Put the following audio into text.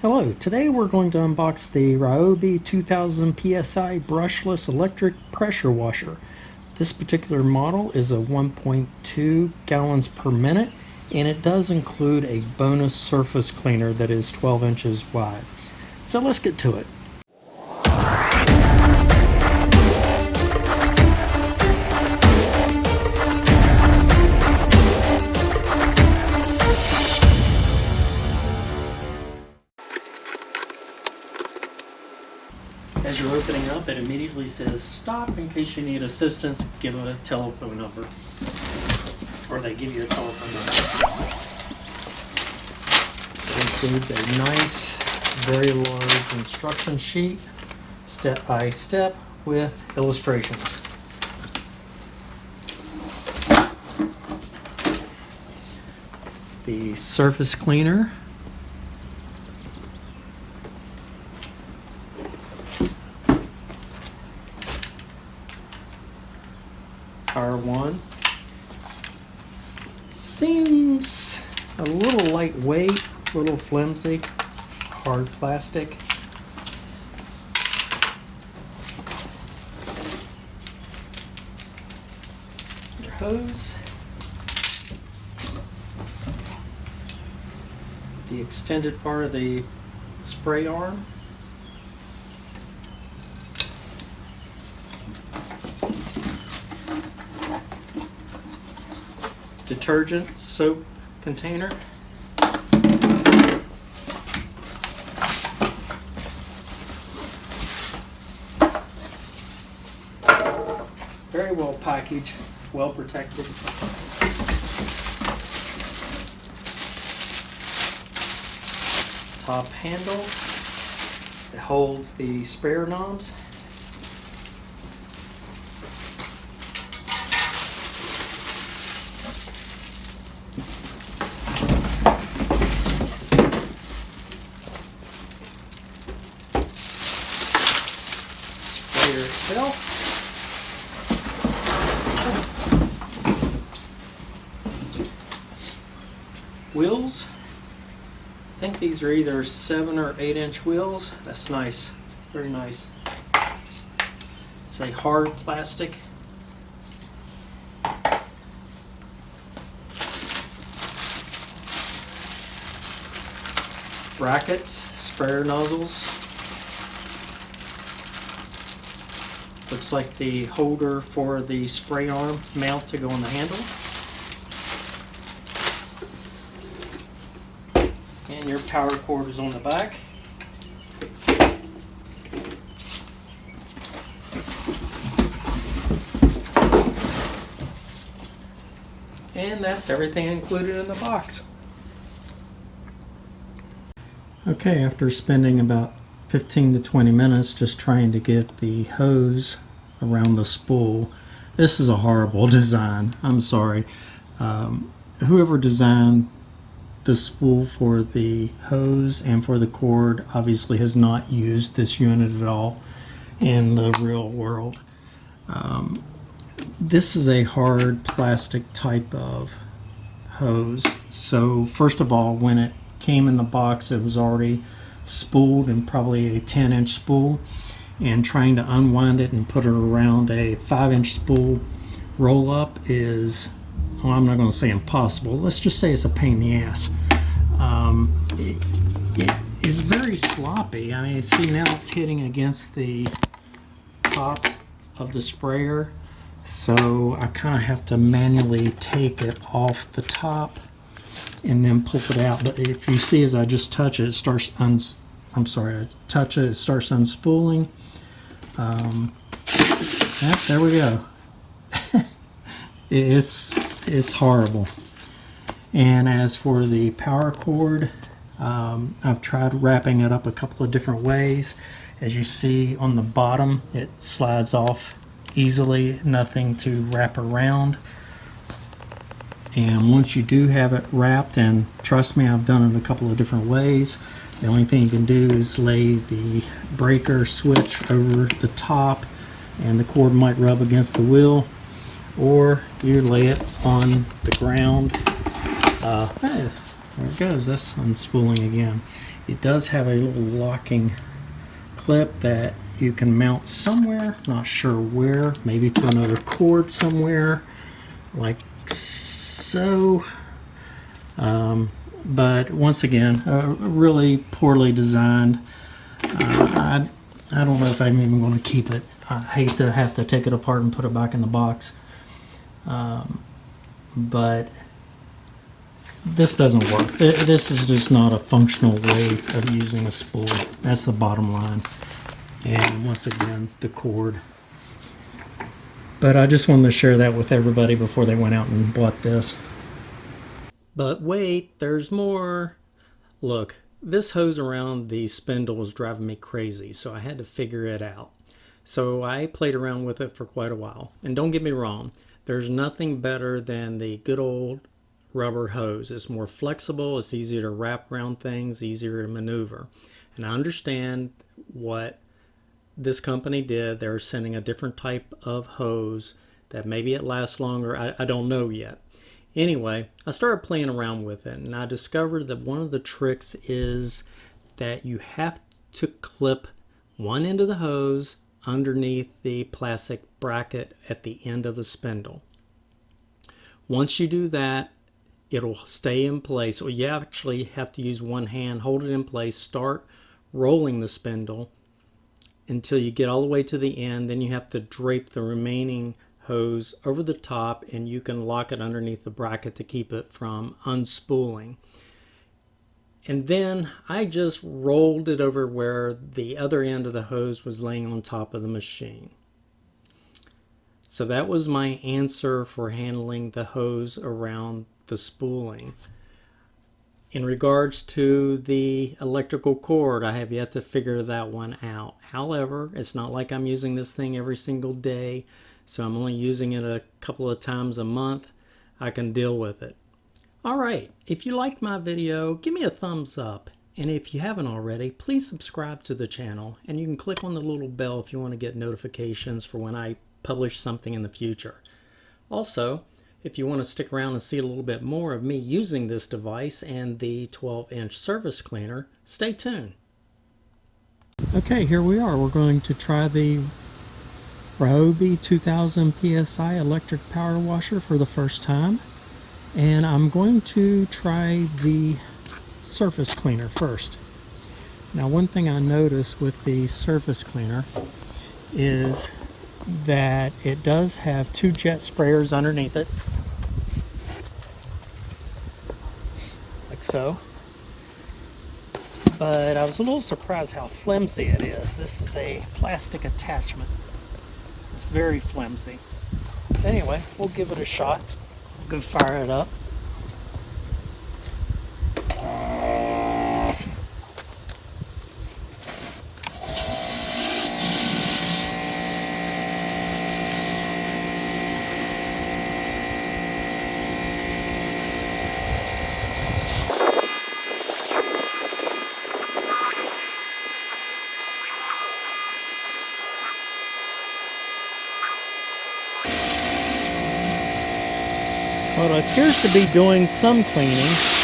Hello, today we're going to unbox the Ryobi 2000 PSI brushless electric pressure washer. This particular model is a 1.2 gallons per minute, and it does include a bonus surface cleaner that is 12 inches wide. So let's get to it. As you're opening up, it immediately says stop in case you need assistance. Give it a telephone number, or they give you a telephone number. It includes a nice, very large instruction sheet, step by step, with illustrations. The surface cleaner. R1 seems a little lightweight, a little flimsy, hard plastic. Your hose, the extended part of the spray arm, detergent soap container, very well packaged, well protected. Top handle, it holds the sprayer knobs. Itself. Wheels. I think these are either 7 or 8 inch wheels. That's nice. Very nice. It's a hard plastic. Brackets, sprayer nozzles. Looks like the holder for the spray arm mount to go on the handle. And your power cord is on the back. And that's everything included in the box. Okay, after spending about 15 to 20 minutes just trying to get the hose around the spool. This is a horrible design. I'm sorry. Whoever designed the spool for the hose and for the cord obviously has not used this unit at all in the real world. This is a hard plastic type of hose. So first of all, when it came in the box, it was already spooled and probably a 10-inch spool, and trying to unwind it and put it around a 5-inch spool roll up is, well, I'm not going to say impossible, let's just say it's a pain in the ass. It is very sloppy. I mean, see, now it's hitting against the top of the sprayer, so I kind of have to manually take it off the top and then pull it out. But if you see, as I just touch it, it starts I touch it, it starts unspooling. There we go. It's horrible. And as for the power cord, I've tried wrapping it up a couple of different ways. As you see on the bottom, it slides off easily, nothing to wrap around. And once you do have it wrapped, and trust me, I've done it a couple of different ways, the only thing you can do is lay the breaker switch over the top, and the cord might rub against the wheel, or you lay it on the ground. Hey, there it goes, that's unspooling again. It does have a little locking clip that you can mount somewhere, not sure where, maybe to another cord somewhere, like so. But once again, really poorly designed. I don't know if I'm even going to keep it. I hate to have to take it apart and put it back in the box. But this doesn't work. This is just not a functional way of using a spool. That's the bottom line. And once again, the cord. But I just wanted to share that with everybody before they went out and bought this. But wait, there's more. Look, this hose around the spindle was driving me crazy, so I had to figure it out. So I played around with it for quite a while. And don't get me wrong, there's nothing better than the good old rubber hose. It's more flexible, it's easier to wrap around things, easier to maneuver. And I understand what this company did. They're sending a different type of hose that maybe it lasts longer. I don't know yet. Anyway, I started playing around with it, and I discovered that one of the tricks is that you have to clip one end of the hose underneath the plastic bracket at the end of the spindle. Once you do that, it'll stay in place. So you actually have to use one hand, hold it in place, start rolling the spindle until you get all the way to the end. Then you have to drape the remaining hose over the top, and you can lock it underneath the bracket to keep it from unspooling. And then I just rolled it over where the other end of the hose was laying on top of the machine. So that was my answer for handling the hose around the spooling. In regards to the electrical cord, I have yet to figure that one out. However, it's not like I'm using this thing every single day, so I'm only using it a couple of times a month. I can deal with it. Alright, if you liked my video, give me a thumbs up. And if you haven't already, please subscribe to the channel. And you can click on the little bell if you want to get notifications for when I publish something in the future. Also, if you want to stick around and see a little bit more of me using this device and the 12-inch surface cleaner, stay tuned. Okay, here we are. We're going to try the Ryobi 2000 PSI electric power washer for the first time. And I'm going to try the surface cleaner first. Now, one thing I noticed with the surface cleaner is that it does have two jet sprayers underneath it, like so. But I was a little surprised how flimsy it is. This is a plastic attachment. It's very flimsy. Anyway, we'll give it a shot. Go fire it up. Well, it appears to be doing some cleaning.